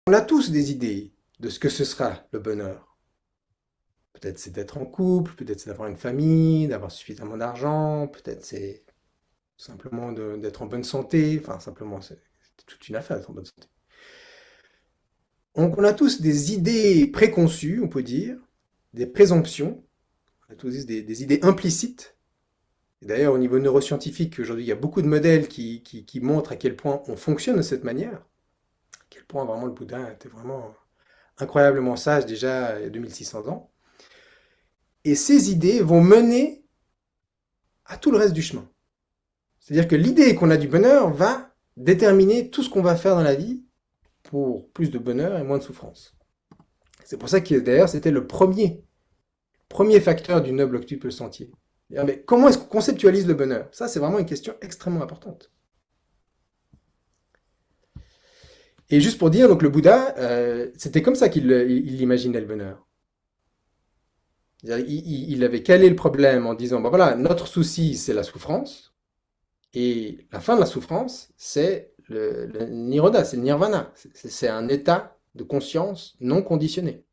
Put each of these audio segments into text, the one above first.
On a tous des idées de ce que ce sera le bonheur. Peut-être c'est d'être en couple, peut-être c'est d'avoir une famille, d'avoir suffisamment d'argent, peut-être c'est simplement d'être en bonne santé, enfin simplement c'est toute une affaire d'être en bonne santé. Donc on a tous des idées préconçues, on peut dire, des présomptions, on a tous des idées implicites. Et d'ailleurs au niveau neuroscientifique, aujourd'hui il y a beaucoup de modèles qui montrent à quel point on fonctionne de cette manière, à quel point vraiment le Bouddha était vraiment incroyablement sage déjà il y a 2600 ans. Et ces idées vont mener à tout le reste du chemin. C'est-à-dire que l'idée qu'on a du bonheur va déterminer tout ce qu'on va faire dans la vie pour plus de bonheur et moins de souffrance. C'est pour ça que d'ailleurs c'était le premier facteur du noble octuple sentier. Mais comment est-ce qu'on conceptualise le bonheur? Ça, c'est vraiment une question extrêmement importante. Et juste pour dire, donc le Bouddha, c'était comme ça qu'il imaginait le bonheur. Il avait calé le problème en disant, ben voilà, notre souci, c'est la souffrance, et la fin de la souffrance, c'est le niroda, c'est le nirvana. C'est un état de conscience non conditionné.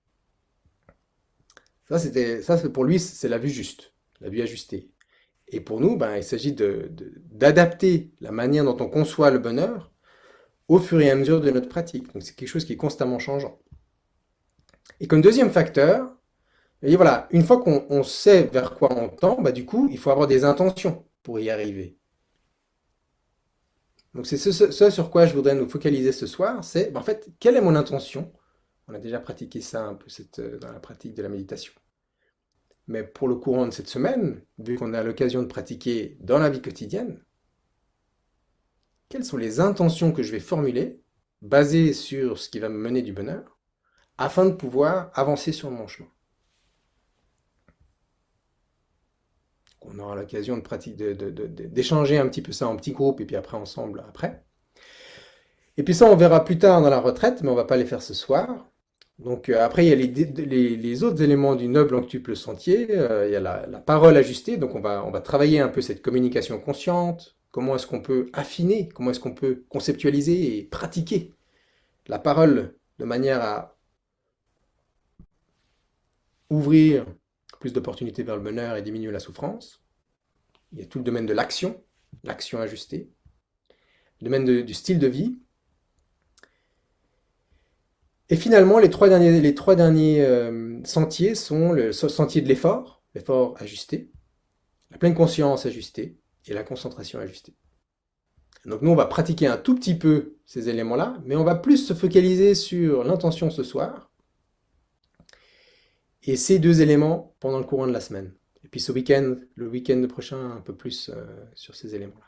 Ça pour lui, c'est la vue juste, la vue ajustée. Et pour nous, ben, il s'agit d'adapter la manière dont on conçoit le bonheur au fur et à mesure de notre pratique. Donc c'est quelque chose qui est constamment changeant. Et comme deuxième facteur, et voilà, une fois qu'on sait vers quoi on tend, bah, du coup, il faut avoir des intentions pour y arriver. Donc c'est ce sur quoi je voudrais nous focaliser ce soir, c'est en fait, quelle est mon intention? On a déjà pratiqué ça un peu dans la pratique de la méditation. Mais pour le courant de cette semaine, vu qu'on a l'occasion de pratiquer dans la vie quotidienne, quelles sont les intentions que je vais formuler, basées sur ce qui va me mener du bonheur, afin de pouvoir avancer sur mon chemin. On aura l'occasion de pratiquer, d'échanger un petit peu ça en petits groupes et puis après ensemble après. Et puis ça, on verra plus tard dans la retraite, mais on va pas les faire ce soir. Donc après, il y a les autres éléments du noble octuple sentier. Il y a la parole ajustée. Donc on va travailler un peu cette communication consciente. Comment est-ce qu'on peut affiner, comment est-ce qu'on peut conceptualiser et pratiquer la parole de manière à ouvrir plus d'opportunités vers le bonheur et diminuer la souffrance. Il y a tout le domaine de l'action, l'action ajustée. Le domaine du style de vie. Et finalement, les trois derniers sentiers sont le sentier de l'effort, l'effort ajusté, la pleine conscience ajustée et la concentration ajustée. Donc nous, on va pratiquer un tout petit peu ces éléments-là, mais on va plus se focaliser sur l'intention ce soir et ces deux éléments pendant le courant de la semaine. Et puis ce week-end, le week-end prochain, un peu plus sur ces éléments-là.